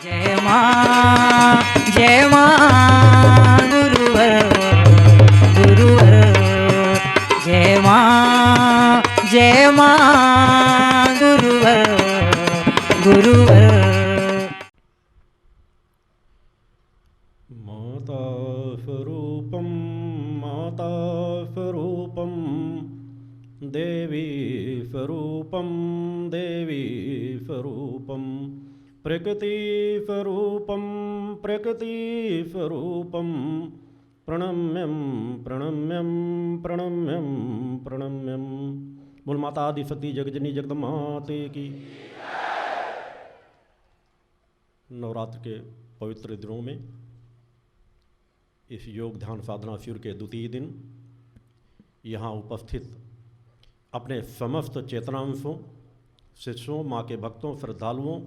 जय मां गुरुवर गुरुवर जय मां गुरुवर गुरुवर। माता स्वरूपं माता स्वरूपं देवी स्वरूपं देवी स्वरूपं प्रकृति स्वरूपं प्रकृति स्वरूपं प्रणम्यं प्रणम्यं प्रणम्यं प्रणम्यं। बोल माता आदि शक्ति जगजनी जगदम्बा माते की। नवरात्र के पवित्र दिनों में इस योग ध्यान साधना शिविर के द्वितीय दिन यहाँ उपस्थित अपने समस्त चेतनांशों, शिष्यों, माँ के भक्तों, श्रद्धालुओं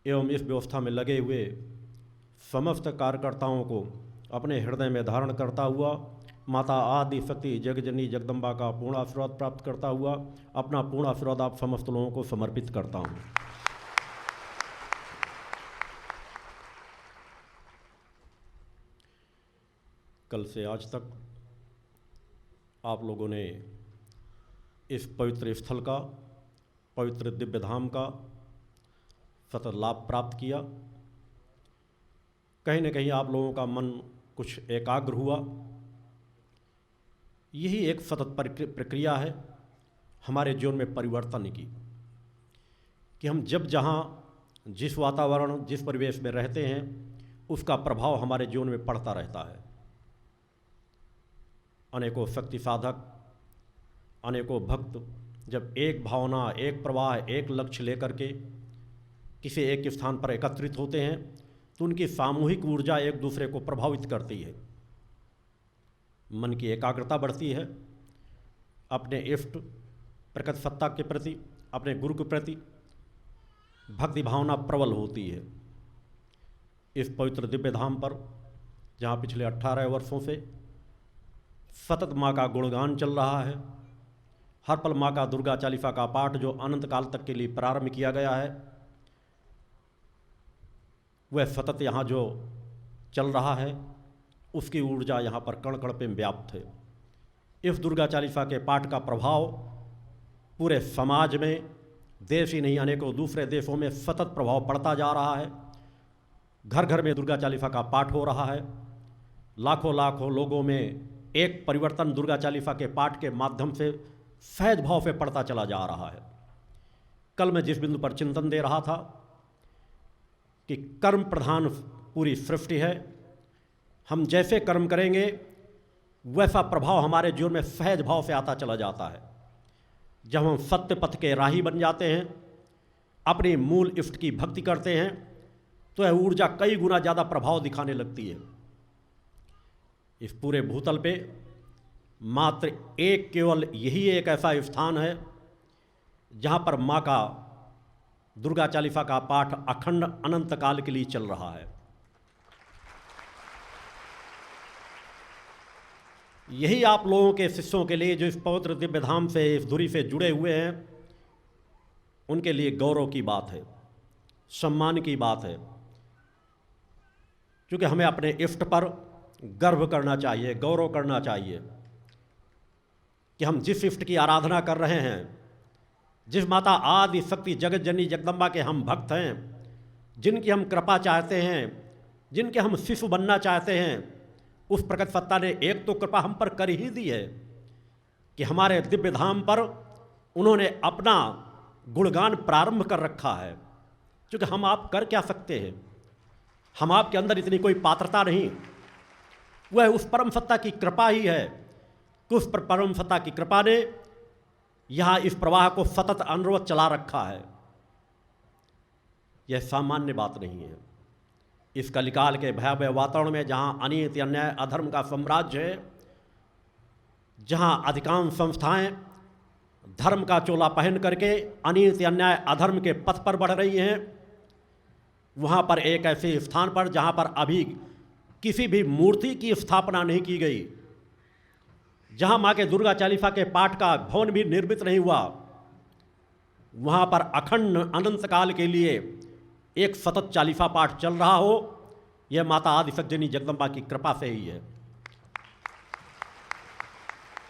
एवं इस व्यवस्था में लगे हुए समस्त कार्यकर्ताओं को अपने हृदय में धारण करता हुआ माता आदि शक्ति जगजनी जगदम्बा का पूर्ण आशीर्वाद प्राप्त करता हुआ अपना पूर्ण आशीर्वाद आप समस्त लोगों को समर्पित करता हूँ। कल से आज तक आप लोगों ने इस पवित्र स्थल का, पवित्र दिव्य धाम का सतत लाभ प्राप्त किया। कहीं न कहीं आप लोगों का मन कुछ एकाग्र हुआ। यही एक सतत प्रक्रिया है हमारे जीवन में परिवर्तन की, कि हम जब जहाँ जिस वातावरण, जिस परिवेश में रहते हैं उसका प्रभाव हमारे जीवन में पड़ता रहता है। अनेकों शक्ति साधक, अनेकों भक्त जब एक भावना, एक प्रवाह, एक लक्ष्य लेकर के किसी एक स्थान पर एकत्रित होते हैं तो उनकी सामूहिक ऊर्जा एक दूसरे को प्रभावित करती है। मन की एकाग्रता बढ़ती है, अपने इष्ट प्रकट सत्ता के प्रति, अपने गुरु के प्रति भक्ति भावना प्रबल होती है। इस पवित्र दिव्य धाम पर जहाँ पिछले 18 वर्षों से सतत माँ का गुणगान चल रहा है, हर पल माँ का दुर्गा चालीसा का पाठ जो अनंत काल तक के लिए प्रारंभ किया गया है वह सतत यहाँ जो चल रहा है उसकी ऊर्जा यहाँ पर कण कण पे व्याप्त है। इस दुर्गा चालीसा के पाठ का प्रभाव पूरे समाज में, देश ही नहीं अनेकों दूसरे देशों में सतत प्रभाव पड़ता जा रहा है। घर घर में दुर्गा चालीसा का पाठ हो रहा है। लाखों लाखों लोगों में एक परिवर्तन दुर्गा चालीसा के पाठ के माध्यम से सहज भाव से पड़ता चला जा रहा है। कल मैं जिस बिंदु पर चिंतन दे रहा था कि कर्म प्रधान पूरी सृष्टि है, हम जैसे कर्म करेंगे वैसा प्रभाव हमारे जीवन में सहज भाव से आता चला जाता है। जब हम सत्य पथ के राही बन जाते हैं, अपनी मूल इष्ट की भक्ति करते हैं, तो यह ऊर्जा कई गुना ज़्यादा प्रभाव दिखाने लगती है। इस पूरे भूतल पे मात्र एक, केवल यही एक ऐसा स्थान है जहाँ पर माँ का दुर्गा चालीसा का पाठ अखंड अनंत काल के लिए चल रहा है। यही आप लोगों के शिष्यों के लिए जो इस पवित्र दिव्य धाम से, इस धुरी से जुड़े हुए हैं, उनके लिए गौरव की बात है, सम्मान की बात है। क्योंकि हमें अपने इष्ट पर गर्व करना चाहिए, गौरव करना चाहिए कि हम जिस इष्ट की आराधना कर रहे हैं, जिस माता आदि शक्ति जगत जननी जगदम्बा के हम भक्त हैं, जिनकी हम कृपा चाहते हैं, जिनके हम शिशु बनना चाहते हैं, उस प्रकट सत्ता ने एक तो कृपा हम पर कर ही दी है कि हमारे दिव्य धाम पर उन्होंने अपना गुणगान प्रारंभ कर रखा है। क्योंकि हम आप कर क्या सकते हैं, हम आपके अंदर इतनी कोई पात्रता नहीं। वह उस परम सत्ता की कृपा ही है कि उस परम सत्ता की कृपा ने यहाँ इस प्रवाह को सतत अनवरत चला रखा है। यह सामान्य बात नहीं है। इस कलिकाल के भयावह वातावरण में जहाँ अनियत अन्याय अधर्म का साम्राज्य है, जहाँ अधिकांश संस्थाएं धर्म का चोला पहन करके अनियत अन्याय अधर्म के पथ पर बढ़ रही हैं, वहाँ पर एक ऐसे स्थान पर जहाँ पर अभी किसी भी मूर्ति की स्थापना नहीं की गई, जहाँ माँ के दुर्गा चालीसा के पाठ का भवन भी निर्मित नहीं हुआ, वहाँ पर अखंड अनंत काल के लिए एक सतत चालीसा पाठ चल रहा हो, यह माता आदिशक्तिनी जगदम्बा की कृपा से ही है।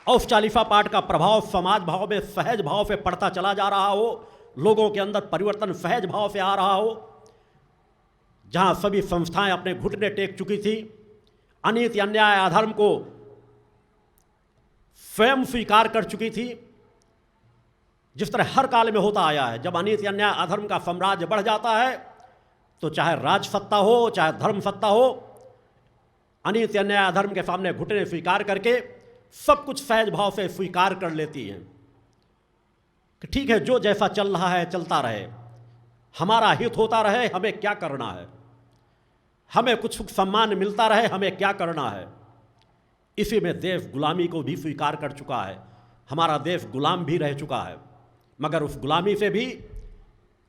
और उस चालीसा पाठ का प्रभाव समाज भाव में सहज भाव से पड़ता चला जा रहा हो, लोगों के अंदर परिवर्तन सहज भाव से आ रहा हो। जहां सभी संस्थाएं अपने घुटने टेक चुकी थी, अनीति अन्याय अधर्म को स्वयं स्वीकार कर चुकी थी, जिस तरह हर काल में होता आया है। जब अनीति अन्याय अधर्म का साम्राज्य बढ़ जाता है तो चाहे राज सत्ता हो चाहे धर्म सत्ता हो, अनीति अन्याय अधर्म के सामने घुटने स्वीकार करके सब कुछ सहज भाव से स्वीकार कर लेती हैं कि ठीक है, जो जैसा चल रहा है चलता रहे, हमारा हित होता रहे, हमें क्या करना है, हमें कुछ सुख सम्मान मिलता रहे, हमें क्या करना है। इसी में देश गुलामी को भी स्वीकार कर चुका है। हमारा देश गुलाम भी रह चुका है, मगर उस गुलामी से भी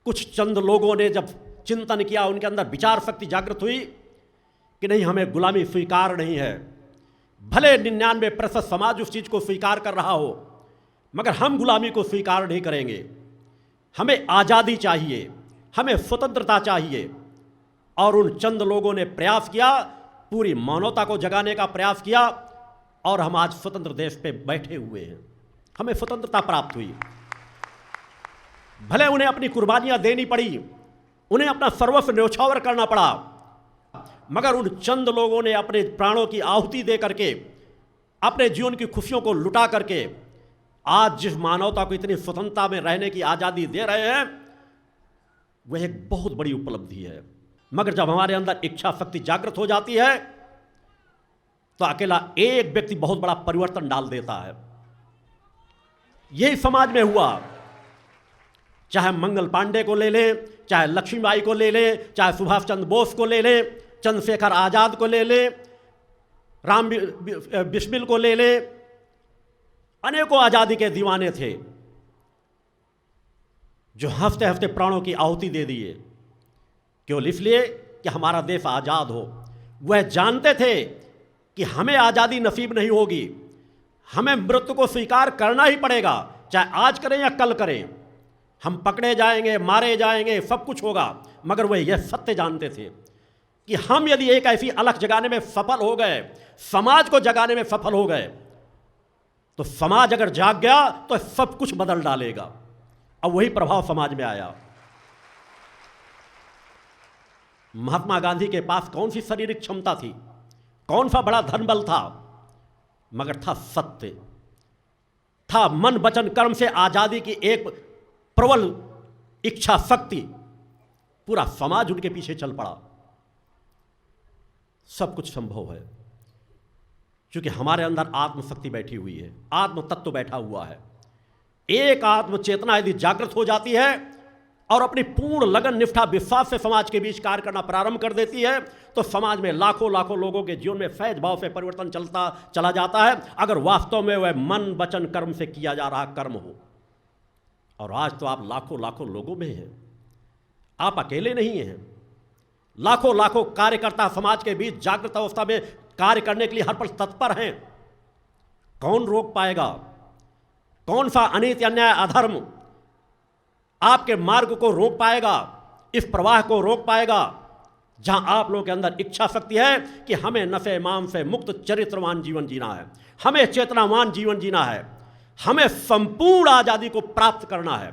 कुछ चंद लोगों ने जब चिंतन किया, उनके अंदर विचार शक्ति जागृत हुई कि नहीं, हमें गुलामी स्वीकार नहीं है। भले 99% समाज उस चीज़ को स्वीकार कर रहा हो, मगर हम गुलामी को स्वीकार नहीं करेंगे। हमें आज़ादी चाहिए, हमें स्वतंत्रता चाहिए। और उन चंद लोगों ने प्रयास किया, पूरी मानवता को जगाने का प्रयास किया, और हम आज स्वतंत्र देश पे बैठे हुए हैं। हमें स्वतंत्रता प्राप्त हुई। भले उन्हें अपनी कुर्बानियां देनी पड़ी, उन्हें अपना सर्वस्व न्यौछावर करना पड़ा, मगर उन चंद लोगों ने अपने प्राणों की आहुति दे करके, अपने जीवन की खुशियों को लुटा करके आज जिस मानवता को इतनी स्वतंत्रता में रहने की आज़ादी दे रहे हैं, वह एक बहुत बड़ी उपलब्धि है। मगर जब हमारे अंदर इच्छा शक्ति जागृत हो जाती है तो अकेला एक व्यक्ति बहुत बड़ा परिवर्तन डाल देता है। यही समाज में हुआ। चाहे मंगल पांडे को ले लें, चाहे लक्ष्मीबाई को ले लें, चाहे सुभाष चंद्र बोस को ले लें, चंद्रशेखर आजाद को ले लें, राम बिस्मिल को ले लें, अनेकों आज़ादी के दीवाने थे जो हंसते हंसते प्राणों की आहुति दे दिए, केवल इसलिए कि हमारा देश आज़ाद हो। वह जानते थे कि हमें आज़ादी नसीब नहीं होगी, हमें मृत्यु को स्वीकार करना ही पड़ेगा, चाहे आज करें या कल करें। हम पकड़े जाएंगे, मारे जाएंगे, सब कुछ होगा, मगर वह यह सत्य जानते थे कि हम यदि एक ऐसी अलख जगाने में सफल हो गए, समाज को जगाने में सफल हो गए, तो समाज अगर जाग गया तो सब कुछ बदल डालेगा। अब वही प्रभाव समाज में आया। महात्मा गांधी के पास कौन सी शारीरिक क्षमता थी, कौन सा बड़ा धनबल था, मगर था सत्य, था मन वचन कर्म से आजादी की एक प्रबल इच्छा शक्ति। पूरा समाज उनके पीछे चल पड़ा। सब कुछ संभव है क्योंकि हमारे अंदर आत्मशक्ति बैठी हुई है, आत्म तत्व बैठा हुआ है। एक आत्म चेतना यदि जागृत हो जाती है और अपनी पूर्ण लगन निष्ठा विश्वास से समाज के बीच कार्य करना प्रारंभ कर देती है, तो समाज में लाखों लाखों लोगों के जीवन में सहज भाव से परिवर्तन चलता चला जाता है, अगर वास्तव में वह मन वचन कर्म से किया जा रहा कर्म हो। और आज तो आप लाखों लाखों लोगों में हैं, आप अकेले नहीं हैं। लाखों लाखों कार्यकर्ता समाज के बीच जागृत अवस्था में कार्य करने के लिए हर पल तत्पर हैं। कौन रोक पाएगा? कौन सा अनीति अन्याय अधर्म आपके मार्ग को रोक पाएगा, इस प्रवाह को रोक पाएगा, जहां आप लोगों के अंदर इच्छा शक्ति है कि हमें नशे माम से मुक्त चरित्रवान जीवन जीना है, हमें चेतनावान जीवन जीना है, हमें संपूर्ण आज़ादी को प्राप्त करना है।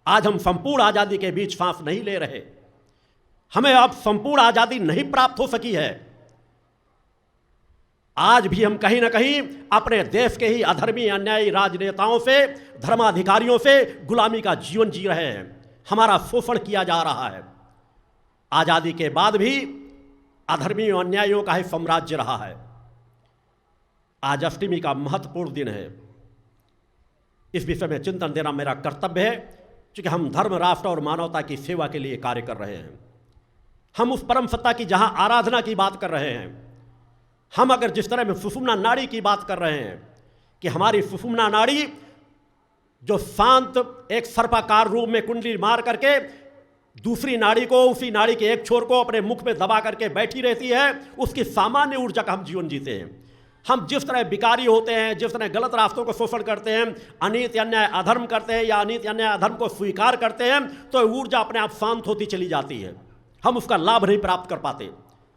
आज हम संपूर्ण आज़ादी के बीच सांस नहीं ले रहे, हमें अब संपूर्ण आज़ादी नहीं प्राप्त हो सकी है। आज भी हम कहीं ना कहीं अपने देश के ही अधर्मी अन्यायी राजनेताओं से, धर्माधिकारियों से गुलामी का जीवन जी रहे हैं। हमारा शोषण किया जा रहा है। आज़ादी के बाद भी अधर्मी और अन्यायियों का ही साम्राज्य रहा है। आज अष्टमी का महत्वपूर्ण दिन है। इस विषय में चिंतन देना मेरा कर्तव्य है, क्योंकि हम धर्म, राष्ट्र और मानवता की सेवा के लिए कार्य कर रहे हैं। हम उस परम सत्ता की जहां आराधना की बात कर रहे हैं, हम अगर जिस तरह में सुषुम्ना नाड़ी की बात कर रहे हैं कि हमारी सुषुम्ना नाड़ी जो शांत एक सर्पाकार रूप में कुंडली मार करके दूसरी नाड़ी को, उसी नाड़ी के एक छोर को अपने मुख में दबा करके बैठी रहती है, उसकी सामान्य ऊर्जा का हम जीवन जीते हैं। हम जिस तरह विकारी होते हैं, जिस तरह गलत रास्तों को शोषण करते हैं, अनीति अन्याय अधर्म करते हैं या अनीति अन्याय अधर्म को स्वीकार करते हैं, तो ऊर्जा अपने आप शांत होती चली जाती है, हम उसका लाभ नहीं प्राप्त कर पाते।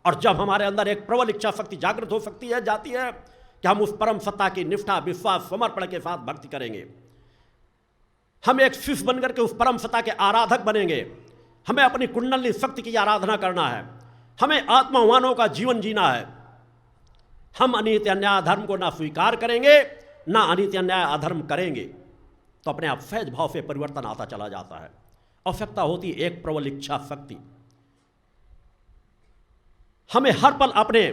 और जब हमारे अंदर एक प्रबल इच्छा शक्ति जागृत हो सकती है, जाती है कि हम उस परम सत्ता की निष्ठा, विश्वास, समर्पण के साथ भक्ति करेंगे, हम एक शिष्य बनकर के उस परम सत्ता के आराधक बनेंगे। हमें अपनी कुंडली शक्ति की आराधना करना है, हमें आत्मावानों का जीवन जीना है। हम अनीति अन्याय अधर्म को ना स्वीकार करेंगे, ना अनीति अन्याय अधर्म करेंगे, तो अपने आप सहज भाव से परिवर्तन आता चला जाता है। आवश्यकता होती है एक प्रबल इच्छा शक्ति। हमें हर पल अपने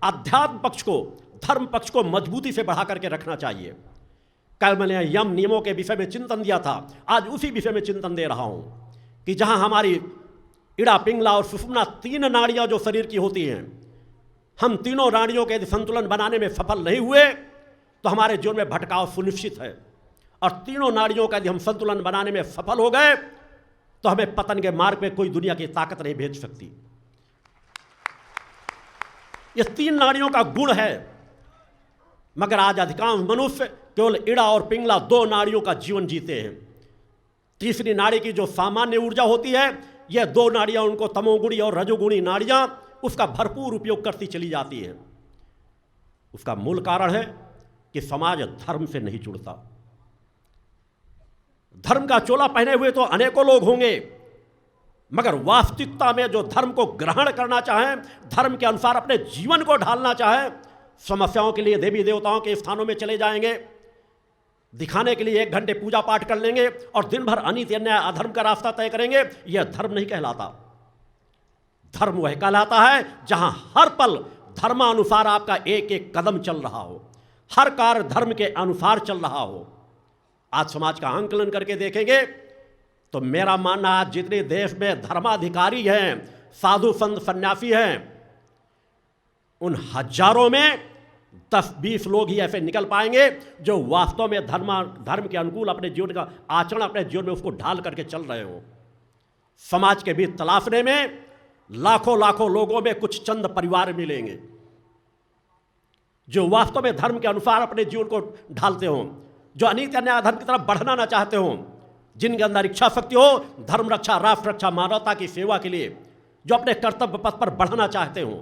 आध्यात्म पक्ष को, धर्म पक्ष को मजबूती से बढ़ा करके रखना चाहिए। कल मैंने यम नियमों के विषय में चिंतन दिया था, आज उसी विषय में चिंतन दे रहा हूं कि जहां हमारी इड़ा, पिंगला और सुषुम्ना, तीन नाड़ियां जो शरीर की होती हैं, हम तीनों नाड़ियों के यदि संतुलन बनाने में सफल नहीं हुए तो हमारे जीवन में भटकाव सुनिश्चित है। और तीनों नाड़ियों का यदि हम संतुलन बनाने में सफल हो गए तो हमें पतन के मार्ग में कोई दुनिया की ताकत नहीं भेज सकती। ये तीन नाड़ियों का गुण है, मगर आज अधिकांश मनुष्य केवल इड़ा और पिंगला दो नाड़ियों का जीवन जीते हैं। तीसरी नाड़ी की जो सामान्य ऊर्जा होती है, यह दो नाड़ियां उनको तमोगुणी और रजोगुणी नाड़ियां उसका भरपूर उपयोग करती चली जाती है। उसका मूल कारण है कि समाज धर्म से नहीं जुड़ता। धर्म का चोला पहने हुए तो अनेकों लोग होंगे, मगर वास्तविकता में जो धर्म को ग्रहण करना चाहें, धर्म के अनुसार अपने जीवन को ढालना चाहें, समस्याओं के लिए देवी देवताओं के स्थानों में चले जाएंगे, दिखाने के लिए 1 घंटे पूजा पाठ कर लेंगे और दिन भर अनीति अन्याय अधर्म का रास्ता तय करेंगे, यह धर्म नहीं कहलाता। धर्म वह कहलाता है जहां हर पल धर्मानुसार आपका एक एक कदम चल रहा हो, हर कार्य धर्म के अनुसार चल रहा हो। आज समाज का आंकलन करके देखेंगे तो मेरा मानना आज जितने देश में धर्माधिकारी हैं, साधु संत सन्यासी हैं, उन हजारों में 10-20 लोग ही ऐसे निकल पाएंगे जो वास्तव में धर्म के अनुकूल अपने जीवन का आचरण, अपने जीवन में उसको ढाल करके चल रहे हो। समाज के बीच तलाशने में लाखों लाखों लोगों में कुछ चंद परिवार मिलेंगे जो वास्तव में धर्म के अनुसार अपने जीवन को ढालते हों, जो अनीति अन्याय अधर्म की तरफ बढ़ना ना चाहते हों, जिनके अंदर इच्छा शक्ति हो धर्म रक्षा, राष्ट्र रक्षा, मानवता की सेवा के लिए, जो अपने कर्तव्य पथ पर बढ़ना चाहते हों।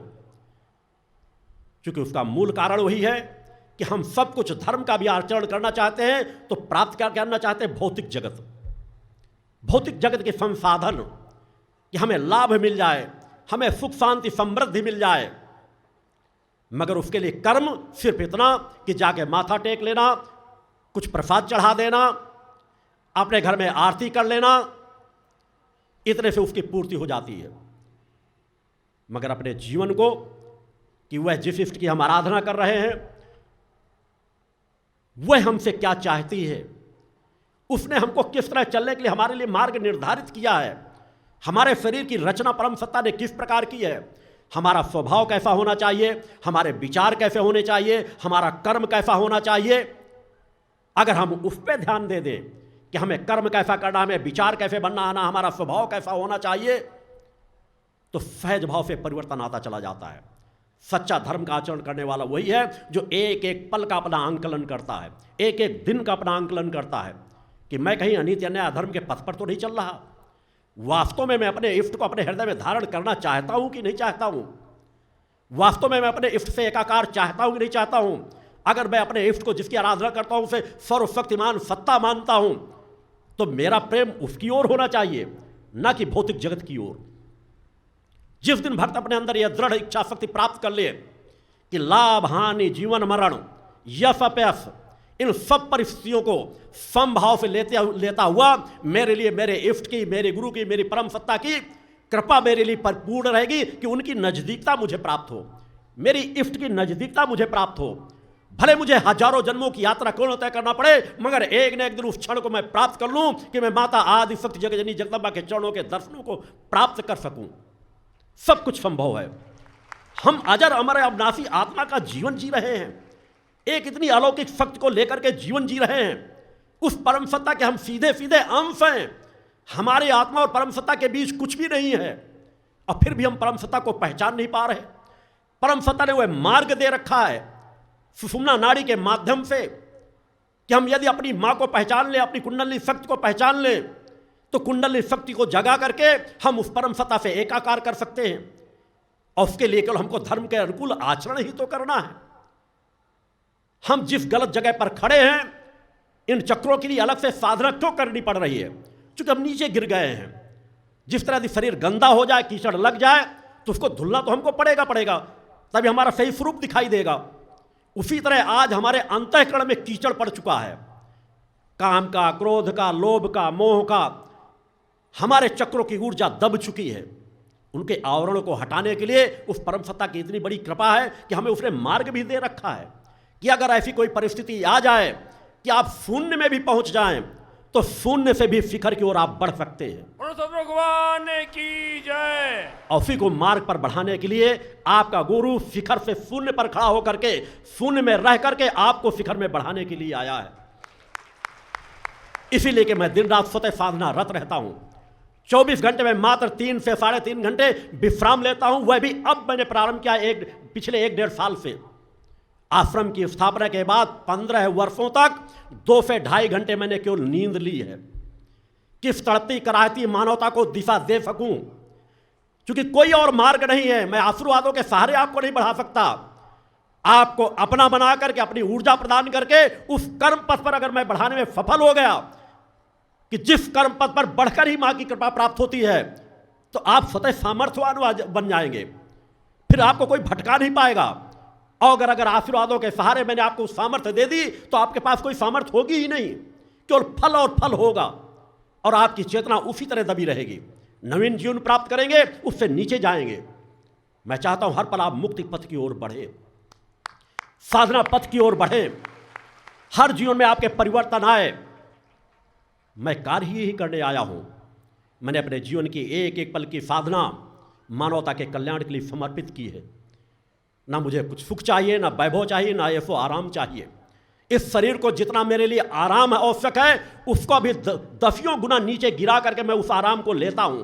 क्योंकि उसका मूल कारण वही है कि हम सब कुछ धर्म का भी आचरण करना चाहते हैं तो प्राप्त क्या करना चाहते हैं? भौतिक जगत, भौतिक जगत के संसाधन, कि हमें लाभ मिल जाए, हमें सुख शांति समृद्धि मिल जाए। मगर उसके लिए कर्म सिर्फ इतना कि जाके माथा टेक लेना, कुछ प्रसाद चढ़ा देना, अपने घर में आरती कर लेना, इतने से उसकी पूर्ति हो जाती है। मगर अपने जीवन को, कि वह जिस इष्ट की हम आराधना कर रहे हैं वह हमसे क्या चाहती है, उसने हमको किस तरह चलने के लिए हमारे लिए मार्ग निर्धारित किया है, हमारे शरीर की रचना परम सत्ता ने किस प्रकार की है, हमारा स्वभाव कैसा होना चाहिए, हमारे विचार कैसे होने चाहिए, हमारा कर्म कैसा होना चाहिए। अगर हम उस पर ध्यान दे दें कि हमें कर्म कैसा करना, हमें विचार कैसे बनना आना, हमारा स्वभाव कैसा होना चाहिए, तो सहज भाव से परिवर्तन आता चला जाता है। सच्चा धर्म का आचरण करने वाला वही है जो एक एक पल का अपना आंकलन करता है, एक एक दिन का अपना आंकलन करता है कि मैं कहीं अनीति अन्याय अधर्म के पथ पर तो नहीं चल रहा, वास्तव में मैं अपने इष्ट को अपने हृदय में धारण करना चाहता हूं कि नहीं चाहता हूं, वास्तव में मैं अपने इष्ट से एकाकार चाहता हूं कि नहीं चाहता हूं। अगर मैं अपने इष्ट को जिसकी आराधना करता हूं उसे सर्वशक्तिमान सत्ता मानता हूं तो मेरा प्रेम उसकी ओर होना चाहिए, ना कि भौतिक जगत की ओर। जिस दिन भक्त अपने अंदर यह दृढ़ इच्छा शक्ति प्राप्त कर ले कि लाभ हानि जीवन मरण यश अपयश इन सब परिस्थितियों को समभाव से लेता हुआ मेरे लिए, मेरे इष्ट की, मेरे गुरु की, मेरी परम सत्ता की कृपा मेरे लिए परिपूर्ण रहेगी कि उनकी नजदीकता मुझे प्राप्त हो, मेरी इष्ट की नजदीकता मुझे प्राप्त हो। भले मुझे हजारों जन्मों की यात्रा क्यों तय करना पड़े, मगर एक न एक दिन उस क्षण को मैं प्राप्त कर लूं कि मैं माता आदि शक्ति जगजननी जगदम्बा के चरणों के दर्शनों को प्राप्त कर सकूं। सब कुछ संभव है। हम अजर अमर अविनाशी आत्मा का जीवन जी रहे हैं, एक इतनी अलौकिक शक्ति को लेकर के जीवन जी रहे हैं। उस परम सत्ता के हम सीधे सीधे अंश हैं। हमारे आत्मा और परम सत्ता के बीच कुछ भी नहीं है और फिर भी हम परम सत्ता को पहचान नहीं पा रहे। परम सत्ता ने वह मार्ग दे रखा है सुषुम्ना नाड़ी के माध्यम से कि हम यदि अपनी माँ को पहचान लें, अपनी कुंडली शक्ति को पहचान लें, तो कुंडली शक्ति को जगा करके हम उस परम सत्ता से एकाकार कर सकते हैं। और उसके लिए केवल हमको धर्म के अनुकूल आचरण ही तो करना है। हम जिस गलत जगह पर खड़े हैं, इन चक्रों के लिए अलग से साधना क्यों करनी पड़ रही है? क्योंकि हम नीचे गिर गए हैं। जिस तरह से शरीर गंदा हो जाए, कीचड़ लग जाए, तो उसको धुलना तो हमको पड़ेगा, तभी हमारा सही स्वरूप दिखाई देगा। उसी तरह आज हमारे अंतःकरण में कीचड़ पड़ चुका है, काम का, क्रोध का, लोभ का, मोह का। हमारे चक्रों की ऊर्जा दब चुकी है। उनके आवरणों को हटाने के लिए उस परम सत्ता की इतनी बड़ी कृपा है कि हमें उसने मार्ग भी दे रखा है कि अगर ऐसी कोई परिस्थिति आ जाए कि आप शून्य में भी पहुंच जाएं, तो शून्य से भी शिखर की ओर आप बढ़ सकते हैं। भगवान की जय। और उसी को मार्ग पर बढ़ाने के लिए आपका गुरु शिखर से शून्य पर खड़ा होकर के, शून्य में रह करके आपको शिखर में बढ़ाने के लिए आया है। इसीलिए कि मैं दिन रात स्वतः साधना रत रहता हूं। 24 घंटे में मात्र 3 से 3.5 घंटे विश्राम लेता हूं। वह भी अब मैंने प्रारंभ किया पिछले 1-1.5 साल से। आश्रम की स्थापना के बाद 15 वर्षों तक 2 से 2.5 घंटे मैंने केवल नींद ली है। किस तड़पती कराहती मानवता को दिशा दे सकूं, क्योंकि कोई और मार्ग नहीं है। मैं आशीर्वादों के सहारे आपको नहीं बढ़ा सकता। आपको अपना बना करके, अपनी ऊर्जा प्रदान करके उस कर्म पथ पर अगर मैं बढ़ाने में सफल हो गया कि जिस कर्म पथ पर बढ़कर ही मां की कृपा प्राप्त होती है, तो आप स्वतः सामर्थ्यवान बन जाएंगे। फिर आपको कोई भटका नहीं पाएगा। और अगर आशीर्वादों के सहारे मैंने आपको सामर्थ्य दे दी, तो आपके पास कोई सामर्थ्य होगी ही नहीं, केवल फल और फल होगा। और आपकी चेतना उसी तरह दबी रहेगी। नवीन जीवन प्राप्त करेंगे, उससे नीचे जाएंगे। मैं चाहता हूं हर पल आप मुक्ति पथ की ओर बढ़े, साधना पथ की ओर बढ़े, हर जीवन में आपके परिवर्तन आए। मैं कार्य ही करने आया हूं। मैंने अपने जीवन की एक एक पल की साधना मानवता के कल्याण के लिए समर्पित की है। ना मुझे कुछ सुख चाहिए, ना वैभव चाहिए, ना ऐसो आराम चाहिए। इस शरीर को जितना मेरे लिए आराम आवश्यक है, उसको भी 10 गुना नीचे गिरा करके मैं उस आराम को लेता हूं।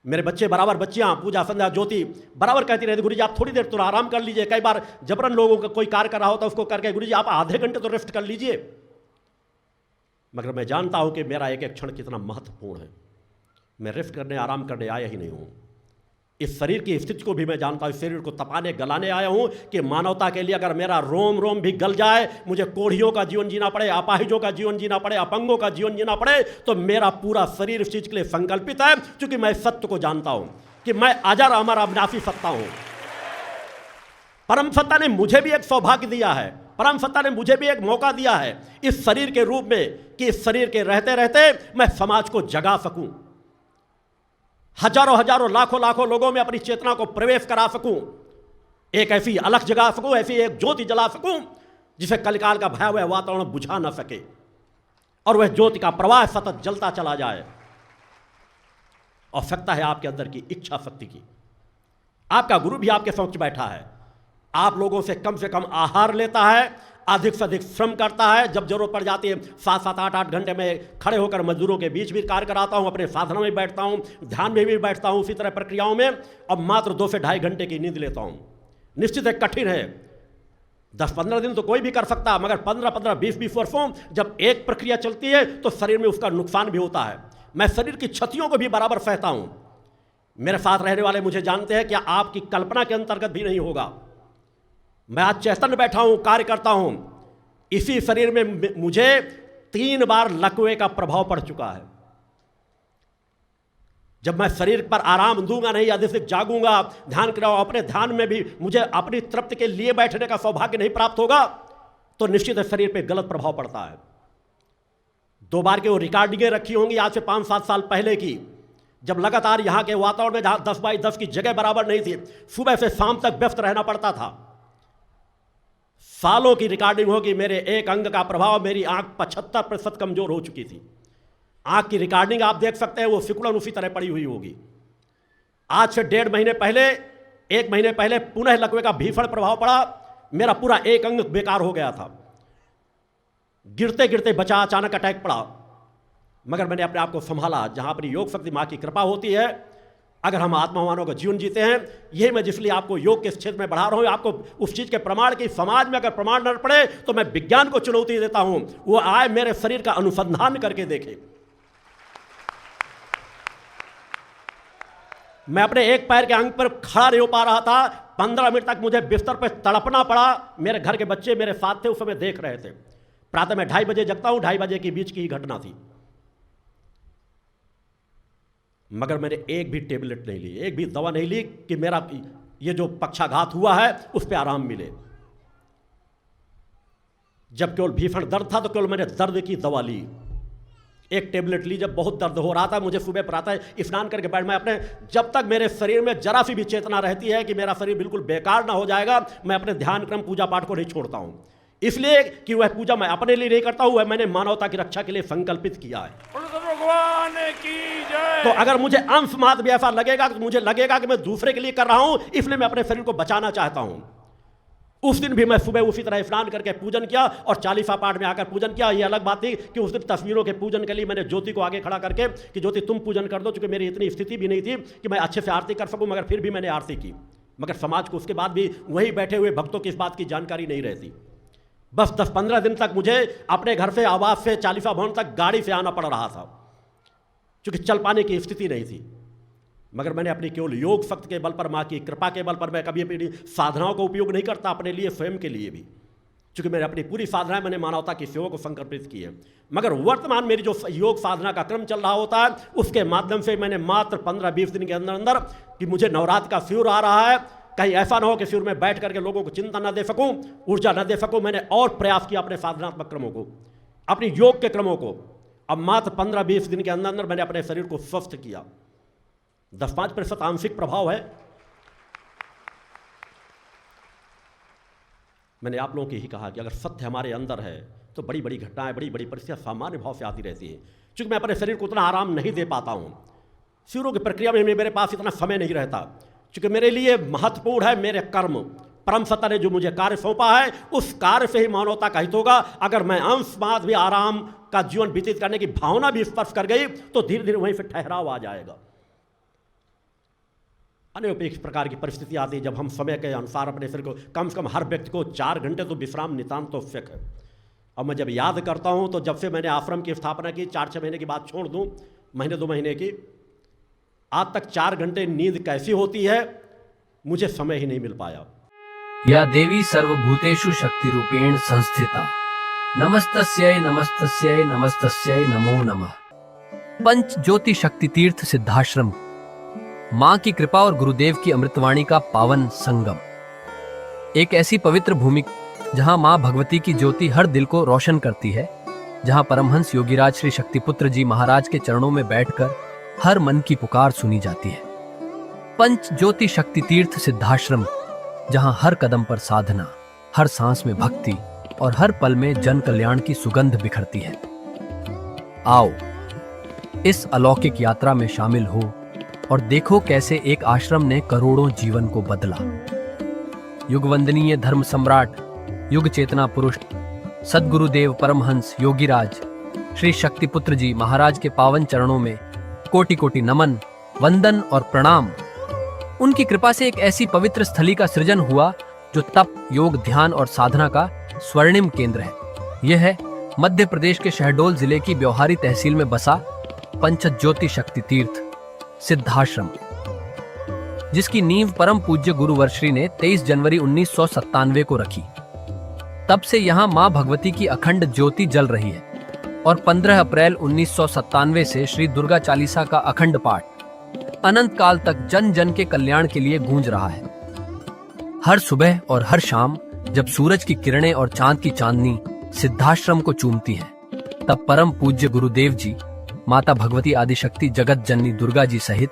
मेरे बच्चे बराबर, बच्चियां पूजा संध्या ज्योति बराबर कहती रहती, गुरु जी आप थोड़ी देर तो आराम कर लीजिए। कई बार जबरन लोगों का कोई कार्य कर रहा होता है, उसको करके गुरु जी आप आधे घंटे तो रेस्ट कर लीजिए। मगर मैं जानता हूं कि मेरा एक एक क्षण कितना महत्वपूर्ण है। मैं रेस्ट करने, आराम करने आया ही नहीं हूं। इस शरीर की स्थिति को भी मैं जानता हूं। शरीर को तपाने गलाने आया हूं कि मानवता के लिए अगर मेरा रोम रोम भी गल जाए, मुझे कोढ़ियों का जीवन जीना पड़े, अपाहिजों का जीवन जीना पड़े, अपंगों का जीवन जीना पड़े, तो मेरा पूरा शरीर इस चीज के लिए संकल्पित है। क्योंकि मैं सत्य को जानता हूं कि मैं अजर अमर अविनाशी सत्ता हूं। परम सत्ता ने मुझे भी एक सौभाग्य दिया है। परम सत्ता ने मुझे भी एक मौका दिया है इस शरीर के रूप में कि इस शरीर के रहते रहते मैं समाज को जगा सकूं, हजारों हजारों लाखों लाखों लोगों में अपनी चेतना को प्रवेश करा सकूं, एक ऐसी अलख जगा सकूं, ऐसी एक ज्योति जला सकूं जिसे कलिकाल का भयावह वातावरण बुझा न सके और वह ज्योति का प्रवाह सतत जलता चला जाए। आवश्यकता है आपके अंदर की इच्छा शक्ति की। आपका गुरु भी आपके समक्ष बैठा है, आप लोगों से कम आहार लेता है, अधिक से अधिक श्रम करता है। जब जरूरत पड़ जाती है 7-7, 8-8 घंटे में खड़े होकर मजदूरों के बीच भी कार्य कराता हूं, अपने साधना में बैठता हूं, ध्यान में भी बैठता हूं, उसी तरह प्रक्रियाओं में। अब मात्र 2 से 2.5 घंटे की नींद लेता हूं। निश्चित है कठिन है, 10-15 दिन तो कोई भी कर सकता है, मगर 15-15, 20-20 वर्षों जब एक प्रक्रिया चलती है तो शरीर में उसका नुकसान भी होता है। मैं शरीर की क्षतियों को भी बराबर सहता हूं। मेरे साथ रहने वाले मुझे जानते हैं कि आपकी कल्पना के अंतर्गत भी नहीं होगा। मैं आज चैतन्य बैठा हूं, कार्य करता हूं। इसी शरीर में मुझे 3 बार लकवे का प्रभाव पड़ चुका है। जब मैं शरीर पर आराम दूंगा नहीं, अधिक से जागूंगा, ध्यान कराऊं, अपने ध्यान में भी मुझे अपनी तृप्ति के लिए बैठने का सौभाग्य नहीं प्राप्त होगा, तो निश्चित है शरीर पर गलत प्रभाव पड़ता है। 2 बार की वो रिकॉर्डिंगें रखी होंगी आज से 5-7 साल पहले की, जब लगातार यहाँ के वातावरण में जहाँ 10x10 की जगह बराबर नहीं थी, सुबह से शाम तक व्यस्त रहना पड़ता था। सालों की रिकॉर्डिंग होगी। मेरे एक अंग का प्रभाव, मेरी आंख 75% कमजोर हो चुकी थी। आंख की रिकॉर्डिंग आप देख सकते हैं, वो सिकुड़न उसी तरह पड़ी हुई होगी। आज से 1.5 महीने पहले, 1 महीने पहले पुनः लकवे का भीषण प्रभाव पड़ा। मेरा पूरा एक अंग बेकार हो गया था। गिरते गिरते बचा, अचानक अटैक पड़ा, मगर मैंने अपने आप को संभाला। जहां अपनी योग शक्ति मां की कृपा होती है, अगर हम आत्मावानों का जीवन जीते हैं, यही मैं जिसलिए आपको योग के क्षेत्र में बढ़ा रहा हूं, आपको उस चीज के प्रमाण की समाज में अगर प्रमाण न पड़े तो मैं विज्ञान को चुनौती देता हूं, वो आए मेरे शरीर का अनुसंधान करके देखे। मैं अपने एक पैर के अंग पर खड़ा नहीं हो पा रहा था, 15 मिनट तक मुझे बिस्तर पर तड़पना पड़ा। मेरे घर के बच्चे मेरे साथ थे, उस समय देख रहे थे। प्रातः मैं 2:30 बजे जगता हूं, 2:30 बजे के बीच की ही घटना थी। मगर मैंने एक भी टेबलेट नहीं ली, एक भी दवा नहीं ली कि मेरा ये जो पक्षाघात हुआ है उस पर आराम मिले। जब केवल भीषण दर्द था तो केवल मैंने दर्द की दवा ली, एक टेबलेट ली। जब बहुत दर्द हो रहा था, मुझे सुबह प्रातः स्नान करके बैठ, मैं अपने जब तक मेरे शरीर में जरा सी भी चेतना रहती है कि मेरा शरीर बिल्कुल बेकार ना हो जाएगा, मैं अपने ध्यान क्रम पूजा पाठ को नहीं छोड़ता हूं। इसलिए कि वह पूजा मैं अपने लिए नहीं करता हूं, वह मैंने मानवता की रक्षा के लिए संकल्पित किया है। भगवान की जय। तो अगर मुझे अंश मात्र भी ऐसा लगेगा तो मुझे लगेगा कि मैं दूसरे के लिए कर रहा हूं, इसलिए मैं अपने शरीर को बचाना चाहता हूं। उस दिन भी मैं सुबह उसी तरह स्नान करके पूजन किया और चालीसा पाठ में आकर पूजन किया। ये अलग बात थी कि उस दिन तस्वीरों के पूजन के लिए मैंने ज्योति को आगे खड़ा करके कि ज्योति तुम पूजन कर दो, क्योंकि मेरी इतनी स्थिति भी नहीं थी कि मैं अच्छे से आरती कर सकूं, मगर फिर भी मैंने आरती की। मगर समाज को उसके बाद भी वहीं बैठे हुए भक्तों की इस बात की जानकारी नहीं रहती। बस 10-15 दिन तक मुझे अपने घर से आवास से चालीसा भवन तक गाड़ी से आना पड़ रहा था, क्योंकि चल पाने की स्थिति नहीं थी। मगर मैंने अपनी केवल योग शक्ति के बल पर, माँ की कृपा के बल पर, मैं कभी अपनी साधनाओं का उपयोग नहीं करता अपने लिए, स्वयं के लिए भी, क्योंकि मैंने अपनी पूरी साधनाएं मैंने मानवता की सेवा को संकल्पित की है। मगर वर्तमान मेरी जो योग साधना का क्रम चल रहा होता है, उसके माध्यम से मैंने मात्र 15-20 दिन के अंदर अंदर कि मुझे नवरात्र का शिविर आ रहा है, कहीं ऐसा ना हो कि शिविर में बैठ करके लोगों को चिंता न दे सकूं, ऊर्जा न दे सकूं। मैंने और प्रयास किया अपने साधनात्मक क्रमों को, अपनी योग के क्रमों को। अब मात्र 15-20 दिन के अंदर अंदर मैंने अपने शरीर को स्वस्थ किया। 10-5% आंशिक प्रभाव है। मैंने आप लोगों की ही कहा कि अगर सत्य हमारे अंदर है तो बड़ी बड़ी घटनाएं, बड़ी बड़ी परिस्थितियां सामान्य भाव से आती रहती है। क्योंकि मैं अपने शरीर को उतना आराम नहीं दे पाता हूं, शिविरों की प्रक्रिया में मेरे पास इतना समय नहीं रहता, क्योंकि मेरे लिए महत्वपूर्ण है मेरे कर्म। परम सत्ता ने जो मुझे कार्य सौंपा है, उस कार्य से ही मानवता का हित होगा। अगर मैं अंश मात्र भी आराम का जीवन व्यतीत करने की भावना भी स्पर्श कर गई तो धीरे धीरे वहीं से ठहराव आ जाएगा। अनेक इस प्रकार की परिस्थिति आती है जब हम समय के अनुसार अपने शरीर को, कम से कम हर व्यक्ति को 4 घंटे तो विश्राम नितांत आवश्यक है। अब मैं जब याद करता हूं तो जब से मैंने आश्रम की स्थापना की, 4-6 महीने की बात छोड़ दूं, महीने 2 महीने की, आज तक 4 घंटे नींद कैसी होती है मुझे समय ही नहीं मिल पाया। या देवी सर्वभूतेषु शक्ति रूपेण संस्थिता, नमस्तस्यै नमस्तस्यै नमस्तस्यै नमो नमः। पंच ज्योति शक्ति तीर्थ सिद्धाश्रम, मां की कृपा और गुरुदेव की अमृतवाणी का पावन संगम। एक ऐसी पवित्र भूमि जहां मां भगवती की ज्योति हर दिल को रोशन करती है, जहां परमहंस योगीराज श्री शक्तिपुत्र जी महाराज के चरणों में बैठकर हर मन की पुकार सुनी जाती है। पंच ज्योति शक्ति तीर्थ सिद्धाश्रम, जहां हर कदम पर साधना, हर सांस में भक्ति और हर पल में जन कल्याण की सुगंध बिखरती है। आओ इस अलौकिक यात्रा में शामिल हो और देखो कैसे एक आश्रम ने करोड़ों जीवन को बदला। युगवंदनीय धर्म सम्राट, युग चेतना पुरुष सद्गुरुदेव परमहंस योगीराज श्री शक्तिपुत्र जी महाराज के पावन चरणों में कोटि कोटि नमन, वंदन और प्रणाम। उनकी कृपा से एक ऐसी पवित्र स्थली का सृजन हुआ जो तप, योग, ध्यान और साधना का स्वर्णिम केंद्र है। यह है मध्य प्रदेश के शहडोल जिले की ब्योहारी तहसील में बसा पंच ज्योति शक्ति तीर्थ सिद्धाश्रम, जिसकी नींव परम पूज्य गुरुवर्श्री ने 23 जनवरी 1997 को रखी। तब से यहाँ मां भगवती की अखंड ज्योति जल रही है और 15 अप्रैल 1997 से श्री दुर्गा चालीसा का अखंड पाठ अनंत काल तक जन जन के कल्याण के लिए गूंज रहा है। हर सुबह और हर शाम जब सूरज की किरणें और चांद की चांदनी सिद्धाश्रम को चूमती है, तब परम पूज्य गुरुदेव जी माता भगवती आदिशक्ति जगत जननी दुर्गा जी सहित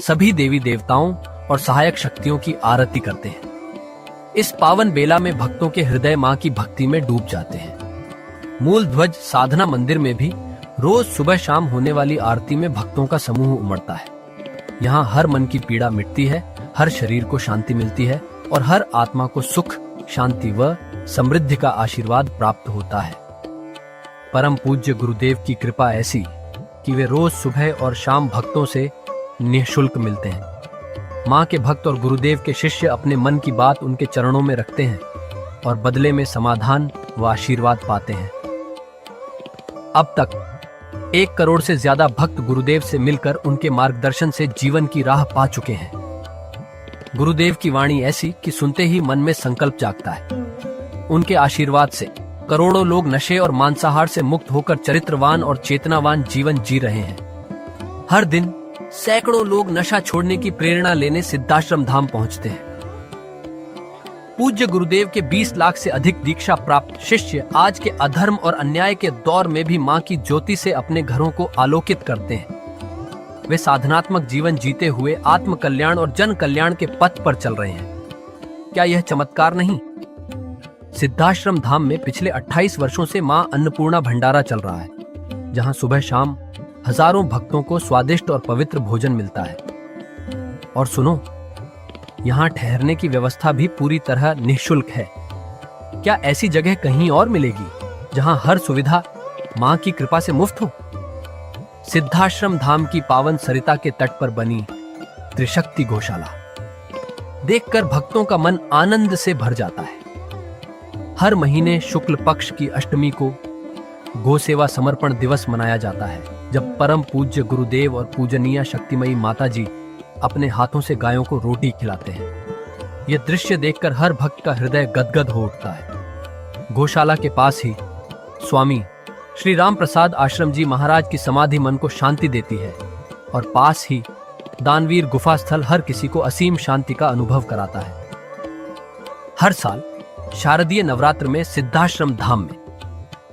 सभी देवी देवताओं और सहायक शक्तियों की आरती करते हैं। इस पावन बेला में भक्तों के हृदय मां की भक्ति में डूब जाते हैं। मूल ध्वज साधना मंदिर में भी रोज सुबह शाम होने वाली आरती में भक्तों का समूह उमड़ता है। यहाँ हर मन की पीड़ा मिटती है, हर शरीर को शांति मिलती है और हर आत्मा को सुख, शांति व समृद्धि का आशीर्वाद प्राप्त होता है। परम पूज्य गुरुदेव की कृपा ऐसी कि वे रोज सुबह और शाम भक्तों से निःशुल्क मिलते हैं। मां के भक्त और गुरुदेव के शिष्य अपने मन की बात उनके चरणों में रखते हैं और बदले में समाधान व आशीर्वाद पाते हैं। अब तक 1 करोड़ से ज्यादा भक्त गुरुदेव से मिलकर उनके मार्गदर्शन से जीवन की राह पा चुके हैं। गुरुदेव की वाणी ऐसी कि सुनते ही मन में संकल्प जागता है। उनके आशीर्वाद से करोड़ों लोग नशे और मांसाहार से मुक्त होकर चरित्रवान और चेतनावान जीवन जी रहे हैं। हर दिन सैकड़ों लोग नशा छोड़ने की प्रेरणा लेने सिद्धाश्रम धाम पहुंचते हैं। पूज्य गुरुदेव के 20 लाख से अधिक दीक्षा प्राप्त शिष्य आज के अधर्म और अन्याय के दौर में भी मां की ज्योति से अपने घरों को आलोकित करते हैं। वे साधनात्मक जीवन जीते हुए आत्म कल्याण और जन कल्याण के पथ पर चल रहे हैं। क्या यह चमत्कार नहीं? सिद्धाश्रम धाम में पिछले 28 वर्षों से मां अन्नपूर्णा भंडारा चल रहा है, जहां सुबह शाम हजारों भक्तों को स्वादिष्ट और पवित्र भोजन मिलता है। और सुनो, यहाँ ठहरने की व्यवस्था भी पूरी तरह निःशुल्क है। क्या ऐसी जगह कहीं और मिलेगी जहां हर सुविधा मां की कृपा से मुफ्त हो? सिद्धाश्रम धाम की पावन सरिता के तट पर बनी त्रिशक्ति गौशाला देखकर भक्तों का मन आनंद से भर जाता है। हर महीने शुक्ल पक्ष की अष्टमी को गौ सेवा समर्पण दिवस मनाया जाता है, जब परम पूज्य गुरुदेव और पूजनीय शक्तिमयी माता जी अपने हाथों से गायों को रोटी खिलाते हैं। यह दृश्य देखकर हर भक्त का हृदय गदगद हो उठता है। गौशाला के पास ही स्वामी श्री राम प्रसाद आश्रम जी महाराज की समाधि मन को शांति देती है और पास ही दानवीर गुफा स्थल हर किसी को असीम शांति का अनुभव कराता है। हर साल शारदीय नवरात्र में सिद्धाश्रम धाम में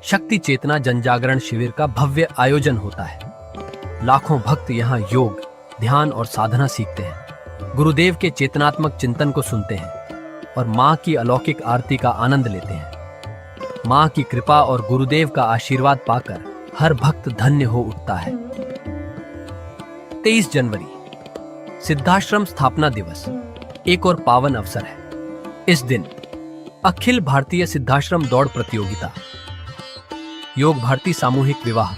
शक्ति चेतना जनजागरण शिविर का भव्य आयोजन होता है। लाखों भक्त यहाँ योग, ध्यान और साधना सीखते हैं, गुरुदेव के चेतनात्मक चिंतन को सुनते हैं और मां की अलौकिक आरती का आनंद लेते हैं। मां की कृपा और गुरुदेव का आशीर्वाद पाकर हर भक्त धन्य हो उठता है। 23 जनवरी सिद्धाश्रम स्थापना दिवस एक और पावन अवसर है। इस दिन अखिल भारतीय सिद्धाश्रम दौड़ प्रतियोगिता, योग भारती सामूहिक विवाह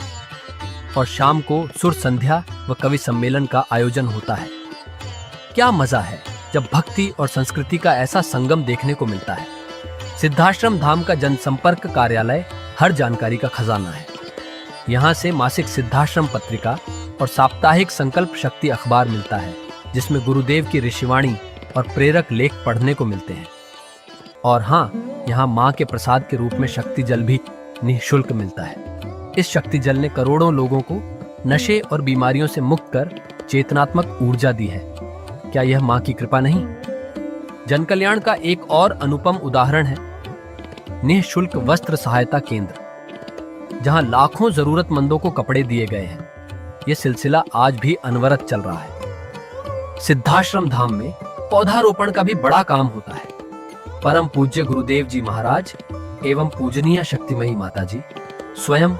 और शाम को सुर संध्या व कवि सम्मेलन का आयोजन होता है। क्या मजा है जब भक्ति और संस्कृति का ऐसा संगम देखने को मिलता है। सिद्धाश्रम धाम का जनसंपर्क कार्यालय हर जानकारी का खजाना है। यहाँ से मासिक सिद्धाश्रम पत्रिका और साप्ताहिक संकल्प शक्ति अखबार मिलता है, जिसमें गुरुदेव की ऋषिवाणी और प्रेरक लेख पढ़ने को मिलते हैं। और हाँ, यहाँ माँ के प्रसाद के रूप में शक्ति जल भी निःशुल्क मिलता है। इस शक्ति जल ने करोड़ों लोगों को नशे और बीमारियों से मुक्त कर चेतनात्मक ऊर्जा दी है। क्या यह माँ की कृपा नहीं? जन कल्याण का एक और अनुपम उदाहरण है निःशुल्क वस्त्र सहायता केंद्र, जहां लाखों जरूरतमंदों को कपड़े दिए गए हैं। यह सिलसिला आज भी अनवरत चल रहा है। सिद्धाश्रम धाम में पौधारोपण का भी बड़ा काम होता है। परम पूज्य गुरुदेव जी महाराज एवं पूजनीय शक्तिमयी माता जी स्वयं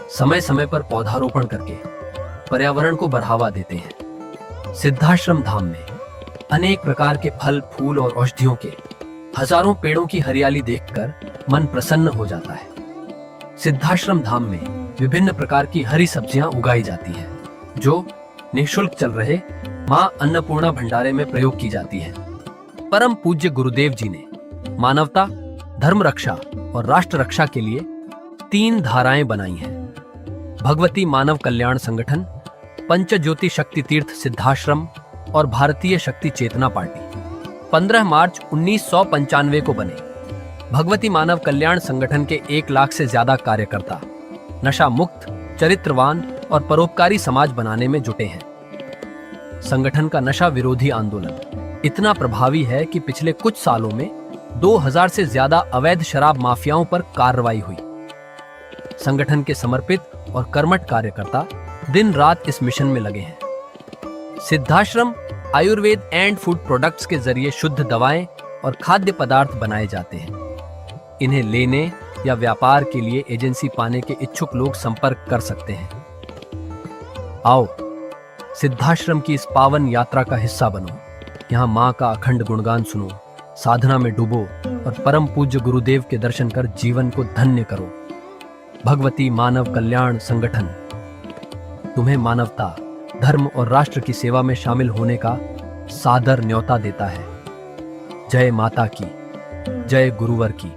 समय समय पर पौधारोपण करके पर्यावरण को बढ़ावा देते हैं। सिद्धाश्रम धाम में अनेक प्रकार के फल, फूल और औषधियों के हजारों पेड़ों की हरियाली देखकर मन प्रसन्न हो जाता है। सिद्धाश्रम धाम में विभिन्न प्रकार की हरी सब्जियां उगाई जाती हैं, जो निःशुल्क चल रहे मां अन्नपूर्णा भंडारे में प्रयोग की जाती है। परम पूज्य गुरुदेव जी ने मानवता, धर्म रक्षा और राष्ट्र रक्षा के लिए 3 धाराएं बनाई हैं। भगवती मानव कल्याण संगठन, पंचज्योति शक्ति तीर्थ सिद्धाश्रम और भारतीय शक्ति चेतना पार्टी 15 मार्च 1995 को बने। भगवती मानव कल्याण संगठन के 1 लाख से ज्यादा कार्यकर्ता नशा मुक्त, चरित्रवान और परोपकारी समाज बनाने में जुटे हैं। संगठन का नशा विरोधी आंदोलन इतना प्रभावी है कि पिछले कुछ सालों में 2000 से ज्यादा अवैध शराब माफियाओं पर कार्रवाई हुई। संगठन के समर्पित और कर्मठ कार्यकर्ता दिन रात इस मिशन में लगे हैं। Siddhashram Ayurveda and food products के जरिए शुद्ध दवाएं और खाद्य पदार्थ बनाए जाते हैं। इन्हें लेने या व्यापार के लिए एजेंसी पाने के इच्छुक लोग संपर्क कर सकते हैं। आओ सिद्धाश्रम की इस पावन यात्रा का हिस्सा बनो। यहाँ माँ का अखंड गुणगान सुनो, साधना में डूबो और परम पूज्य गुरुदेव के दर्शन कर जीवन को धन्य करो। भगवती मानव कल्याण संगठन तुम्हें मानवता, धर्म और राष्ट्र की सेवा में शामिल होने का सादर न्योता देता है। जय माता की, जय गुरुवर की।